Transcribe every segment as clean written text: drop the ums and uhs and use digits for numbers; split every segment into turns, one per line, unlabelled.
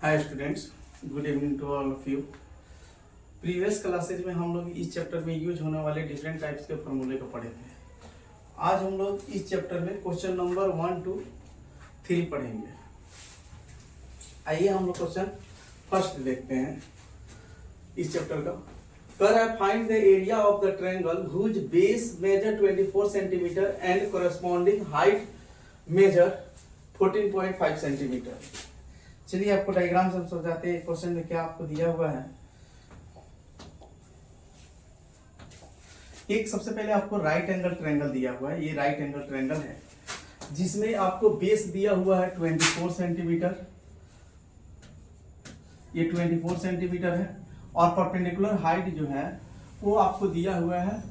Hi students, good evening to all of you. Previous classes में हम लोग इस चैप्टर में यूज होने वाले डिफरेंट टाइप्स के फॉर्मूले को पढ़े थे। आज हम लोग इस चैप्टर में क्वेश्चन नंबर 1 to 3 पढ़ेंगे। आइए हम लोग क्वेश्चन फर्स्ट देखते हैं इस चैप्टर का। कर I find the area of the triangle whose base measure 24 centimetre and corresponding height measure 14.5 centimetre. चलिए आपको डायग्राम से हम समझाते हैं क्वेश्चन में क्या आपको दिया हुआ है। एक सबसे पहले आपको राइट एंगल ट्रायंगल दिया हुआ है। ये राइट एंगल ट्रायंगल है जिसमें आपको बेस दिया हुआ है 24 सेंटीमीटर। ये 24 सेंटीमीटर है और परपेंडिकुलर हाइट जो है वो आपको दिया हुआ है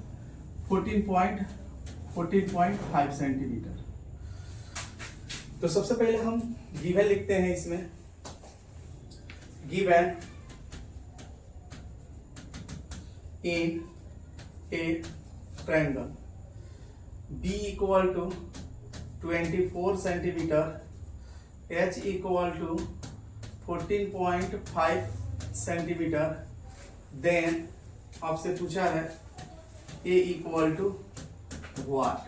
14.5 सेंटीमीटर। तो सबसे पहले हम गिवन लिखते हैं इसमें। Given in a triangle B equal to 24 centimetre, H equal to 14.5 centimetre, then आपसे पूछा है A equal to what।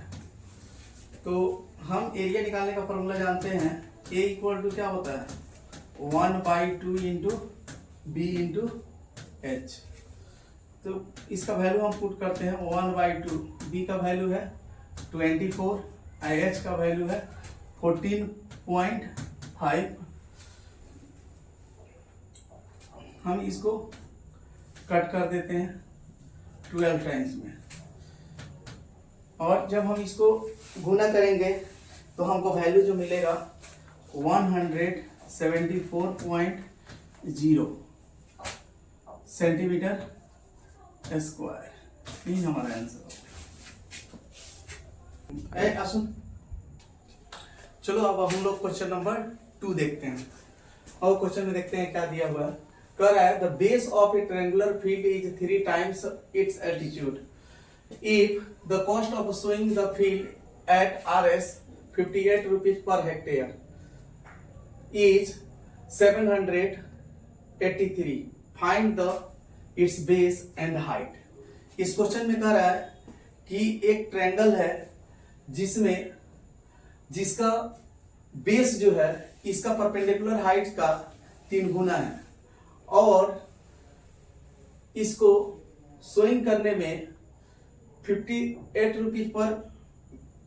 तो हम एरिया निकालने का फॉर्मूला जानते हैं। A equal to क्या होता है 1/2 इंटू बी इंटू एच। तो इसका वैल्यू हम पुट करते हैं 1/2। बी का वैल्यू है 24, एच का वैल्यू है 14.5। हम इसको कट कर देते हैं 12 टाइम्स में, और जब हम इसको गुना करेंगे तो हमको वैल्यू जो मिलेगा 174.0 सेंटीमीटर स्क्वायर। यही हमारा आंसर है। चलो अब हम लोग क्वेश्चन नंबर 2 देखते हैं। और क्वेश्चन में देखते हैं क्या दिया हुआ है। कर है the base of A triangular field is 3 times it's altitude if the cost of sowing the field at Rs 58 rupees per hectare is 783, find the its base and height। इस क्वेश्चन में कह रहा है कि एक ट्रायंगल है जिसका base जो है इसका परपेंडिकुलर हाइट का 3 गुना है, और इसको सोइंग करने में 58 रुपीज पर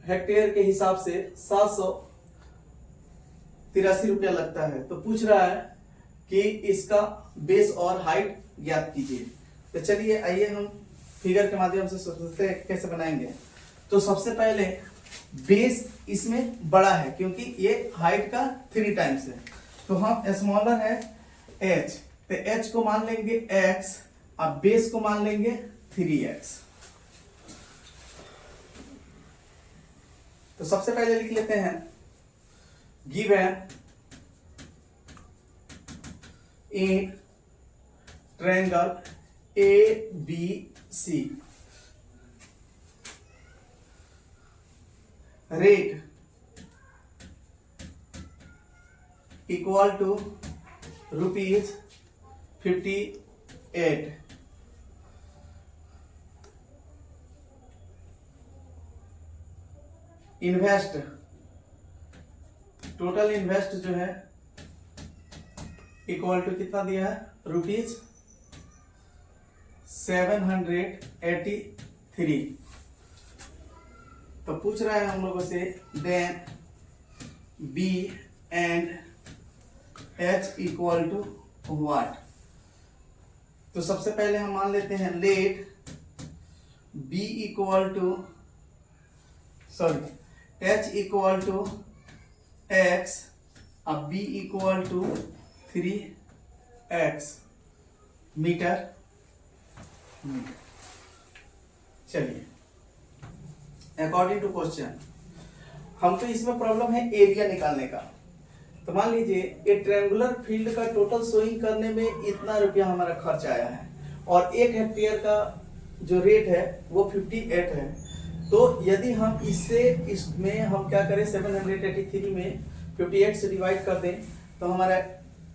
हेक्टेयर के हिसाब से 783 रुपया लगता है। तो पूछ रहा है कि इसका बेस और हाइट ज्ञात कीजिए। तो चलिए आइए हम फिगर के माध्यम से सोचते हैं कैसे बनाएंगे। तो सबसे पहले बेस इसमें बड़ा है क्योंकि ये हाइट का 3 टाइम्स है, तो हम स्मॉलर है h, तो h को मान लेंगे x, अब बेस को मान लेंगे 3x। तो सबसे पहले लिख लेते हैं given in triangle ABC rate equal to ₹58। Invest total invest जो है इक्वल टू कितना दिया है ₹783। तो पूछ रहा है हम लोगों से then B and H equal to what. तो सबसे पहले हम मान लेते हैं let B equal to h equal to x, अब b equal to 3x metre. चलिए अकॉर्डिंग टू क्वेश्चन हमको इसमें प्रॉब्लम है एरिया निकालने का। तो मान लीजिए ये ट्रायंगुलर फील्ड का टोटल सोइंग करने में इतना रुपया हमारा खर्च आया है, और 1 हेक्टेयर का जो रेट है वो 58 है। तो यदि हम इसमें हम क्या करें 783 में 58 से डिवाइड कर दें तो हमारा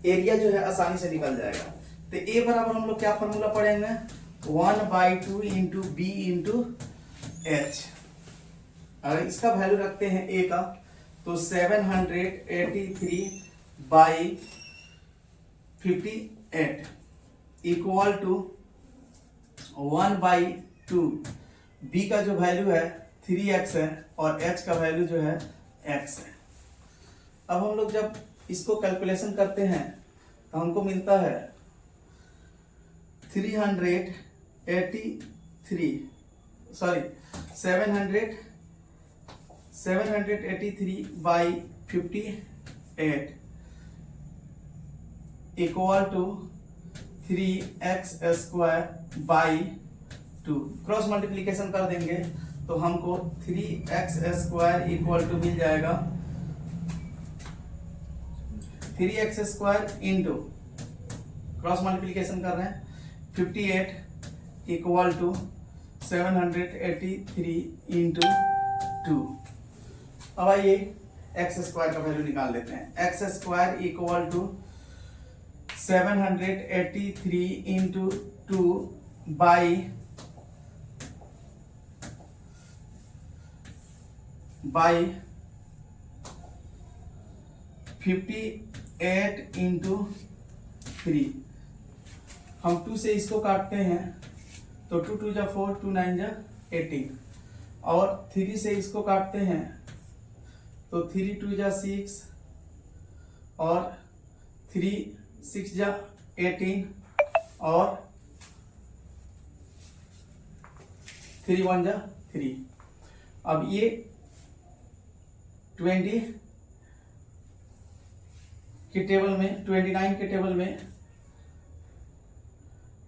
एरिया जो है आसानी से निकल जाएगा। तो ए बराबर हम लोग क्या फॉर्मूला पढ़ेंगे, 1/2 इंटू बी इंटू एच। अगर इसका वैल्यू रखते हैं ए का तो 783/58 इक्वल टू 1/2। बी का जो वैल्यू है 3x है और h का वैल्यू जो है x है। अब हम लोग जब इसको कैलकुलेशन करते हैं तो हमको मिलता है 783/58 equal to 3x² cross multiplication कर देंगे तो हमको 3x² इक्वल टू मिल जाएगा 3x² इंटू क्रॉस मल्टीप्लीकेशन कर रहे हैं 58 इक्वल टू 783 इंटू 2। अब आइए x² का वैल्यू निकाल लेते हैं। x² equal to 783 into 2 by 58 into 3। हम 2 से इसको काटते हैं तो 2 2 जा 4, 2 9 जा 18 और 3 से इसको काटते हैं तो 3 2 जा 6 और 3 6 जा 18 और 3 1 जा 3। अब ये 20 के टेबल में 29 के टेबल में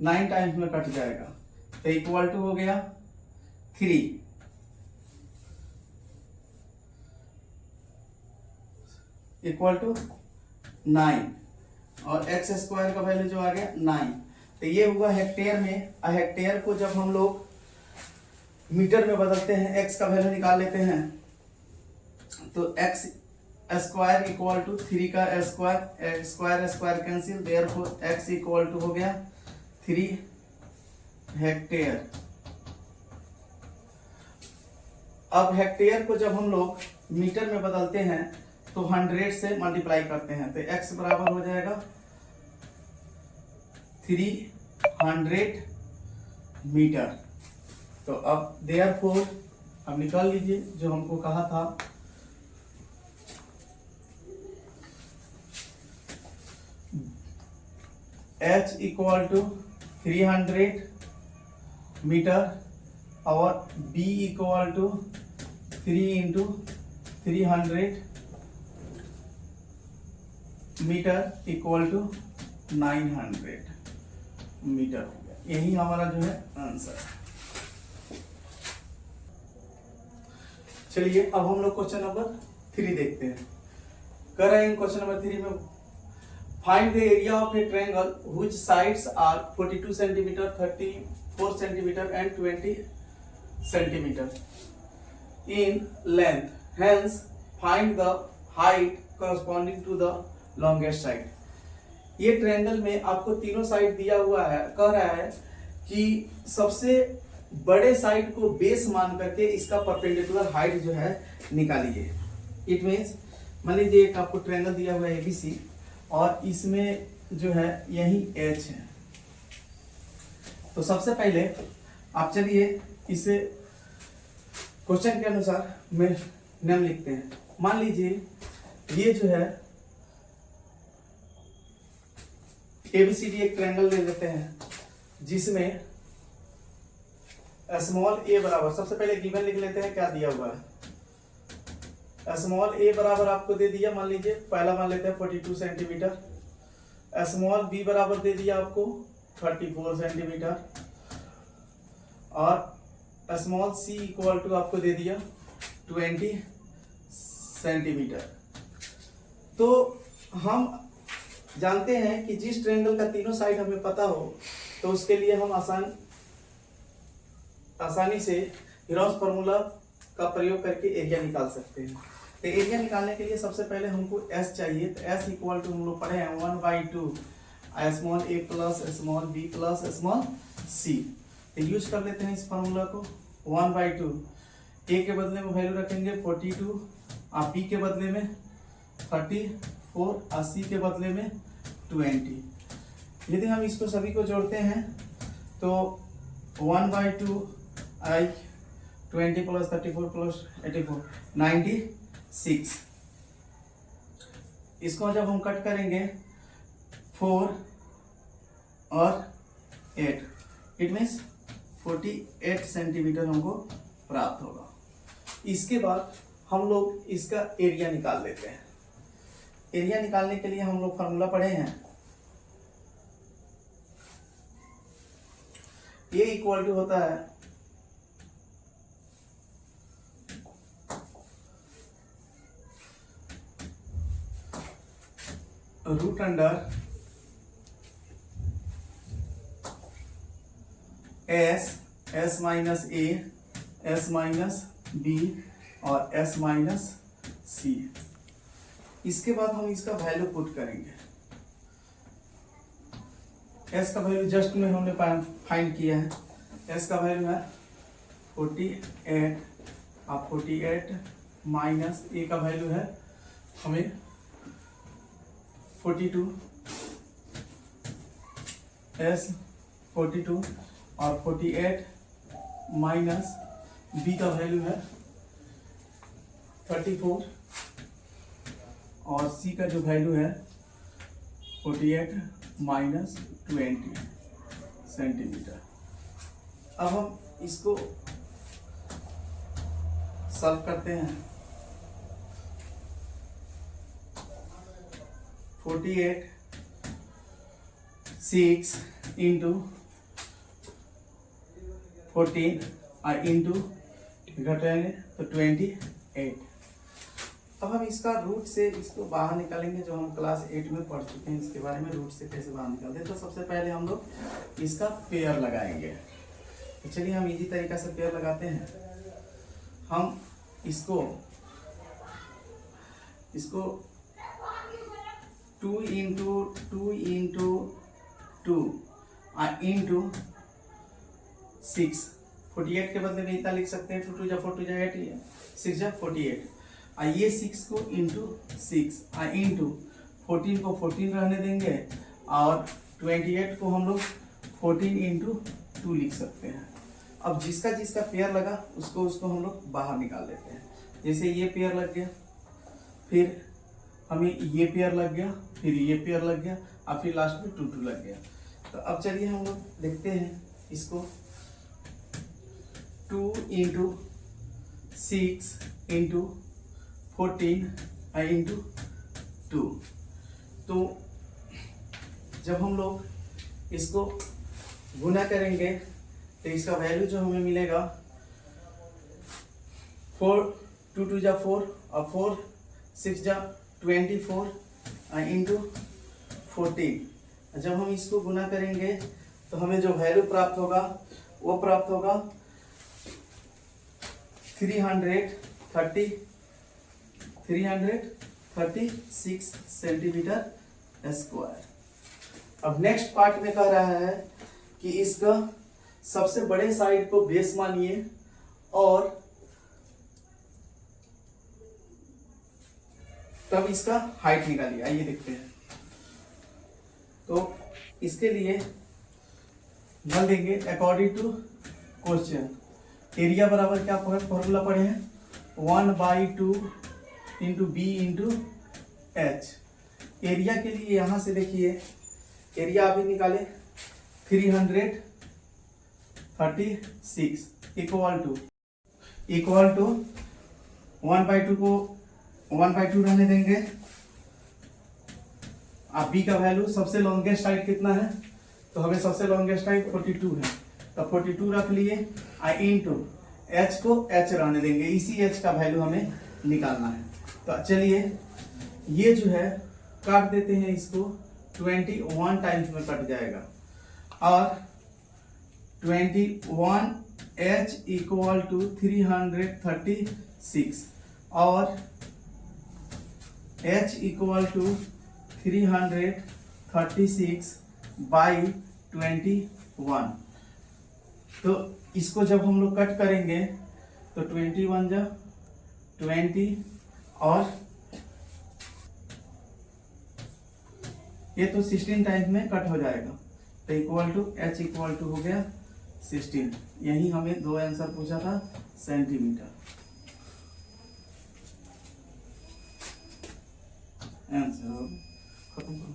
9 टाइम्स में कट जाएगा तो इक्वल टू हो गया 3 इक्वल टू 9 और x² का वैल्यू जो आ गया 9। तो ये हुआ हेक्टेयर में। हेक्टेयर को जब हम लोग मीटर में बदलते हैं x का वैल्यू निकाल लेते हैं तो x² इक्वल टू 3 का square cancel, therefore x equal to हो गया 3 हेक्टेयर। अब हेक्टेयर को जब हम लोग मीटर में बदलते हैं तो 100 से मल्टीप्लाई करते हैं तो x बराबर हो जाएगा 300 मीटर। तो अब देयरफॉर अब निकाल लीजिए जो हमको कहा था, h इक्वल टू 300 मीटर और b equal to 3 into 300 metre equal to 900 metre हो गया। यही हमारा जो है आंसर है। चलिए अब हम लोग क्वेश्चन नंबर 3 देखते हैं। कर रहे हैं क्वेश्चन नंबर 3 में find the area of a triangle which sides are 42 centimetre, 34 centimetre and 20 centimetre in length, hence find the height corresponding to the longest side। ये ट्रायंगल में आपको तीनों साइड दिया हुआ है, कह रहा है कि सबसे बड़े साइड को बेस मान करके इसका परपेंडिकुलर हाइट जो है निकालिए। इट मीन्स मान लीजिए एक आपको ट्रायंगल दिया हुआ है ABC और इसमें जो है यही H है। तो सबसे पहले आप चलिए इसे क्वेश्चन के अनुसार में नाम लिखते हैं। मान लीजिए ये जो है ABCD एक ट्रायंगल ले लेते हैं जिसमें स्मॉल a बराबर, सबसे पहले गिवन लिख लेते हैं क्या दिया हुआ है। स्मॉल a बराबर आपको दे दिया, मान लीजिए पहला मान लेते हैं 42 सेंटीमीटर। स्मॉल b बराबर दे दिया आपको 34 सेंटीमीटर और स्मॉल c इक्वल टू आपको दे दिया 20 सेंटीमीटर। तो हम जानते हैं कि जिस ट्रायंगल का तीनों साइड हमें पता हो तो उसके लिए हम आसानी से गॉस फार्मूला का प्रयोग करके एरिया निकाल सकते हैं। तो एरिया निकालने के लिए सबसे पहले हमको S चाहिए। तो S इक्वल टू हम लोग पढ़े हैं 1/2 small a plus small b plus small c। तो यूज कर लेते हैं इस फार्मूला को। 1/2 a के बदले में वैल्यू रखेंगे 42 और b के बदले में 34 और c के बदले में 20। यदि हम इसको सभी को जोड़ते हैं तो 1/2 i 20 प्लस 34 प्लस 84 96। इसको जब हम कट करेंगे 4 और 8 इट मीन्स 48 सेंटीमीटर हमको प्राप्त होगा। इसके बाद हम लोग इसका एरिया निकाल लेते हैं। एरिया निकालने के लिए हम लोग फार्मूला पढ़े हैं, ये इक्वल टू होता है root under S minus A S minus B और एस माइनस सी। इसके बाद हम इसका वैल्यू पुट करेंगे। एस का वैल्यू जस्ट में हमने फाइंड किया है। एस का वैल्यू है 48 और 48 माइनस ए का वैल्यू है हमें 42, एस 42 और 48 माइनस बी का वैल्यू है 34 और सी का जो वैल्यू है 48 माइनस 20 सेंटीमीटर। अब हम इसको सॉल्व करते हैं। 48 6 इंटू 14 और इंटू घटाएंगे तो 28। अब हम इसका रूट से इसको बाहर निकालेंगे, जो हम क्लास 8 में पढ़ चुके हैं इसके बारे में, रूट से कैसे बाहर निकालते हैं। तो सबसे पहले हम लोग इसका पेयर लगाएंगे। तो चलिए हम इजी तरीका से पेयर लगाते हैं। हम इसको 2 इंटू 2 इंटू 2 इंटू 6, 48 के बदले में इतना लिख सकते हैं 2 2 जा 4 2 जा 8 6 जा 48। ये 6 को इंटू 6 इंटू 14 को 14 रहने देंगे और 28 को हम लोग 14 इंटू 2 लिख सकते हैं। अब जिसका जिसका पेयर लगा उसको हम लोग बाहर निकाल लेते हैं। जैसे ये पेयर लग गया, फिर हमें ये पेयर लग गया, फिर ये पेयर लग गया और फिर लास्ट में 2 2 लग गया। तो अब चलिए हम लोग देखते हैं इसको। 2 इंटू 6 इंटू 14 इंटू 2। तो जब हम लोग इसको गुना करेंगे तो इसका वैल्यू जो हमें मिलेगा 4 2 2 जा 4 और 4 6 जा 24 इंटू 14। जब हम इसको गुना करेंगे तो हमें जो वैल्यू प्राप्त होगा वो प्राप्त होगा 336 सेंटीमीटर स्क्वायर। अब नेक्स्ट पार्ट में कह रहा है कि इसका सबसे बड़े साइड को बेस मानिए और तब इसका हाइट निकालिए। आइए देखते हैं। तो इसके लिए ध्यान देंगे अकॉर्डिंग टू क्वेश्चन। एरिया बराबर क्या फॉर्मूला पढ़े हैं 1/2 into B into H. Area के लिए यहां से देखिए एरिया अभी निकाले 336 इक्वल टू 1/2 को 1/2 रहने देंगे। अब बी का वैल्यू सबसे लॉन्गेस्ट साइड कितना है, तो हमें सबसे लॉन्गेस्ट साइड 42 है, तो 42 रख लिए। इंटू एच को एच रहने देंगे, इसी एच का वैल्यू हमें निकालना है। तो चलिए ये जो है काट देते हैं, इसको 21 टाइम्स में कट जाएगा और 21 एच इक्वल टू 336 और h इक्वल टू 336 बाई 21। तो इसको जब हम लोग कट करेंगे तो 21 जा 20 और ये तो 16 टाइम्स में कट हो जाएगा, तो equal to h equal to हो गया 16। यही हमें दो आंसर पूछा था सेंटीमीटर। आंसर खत्म।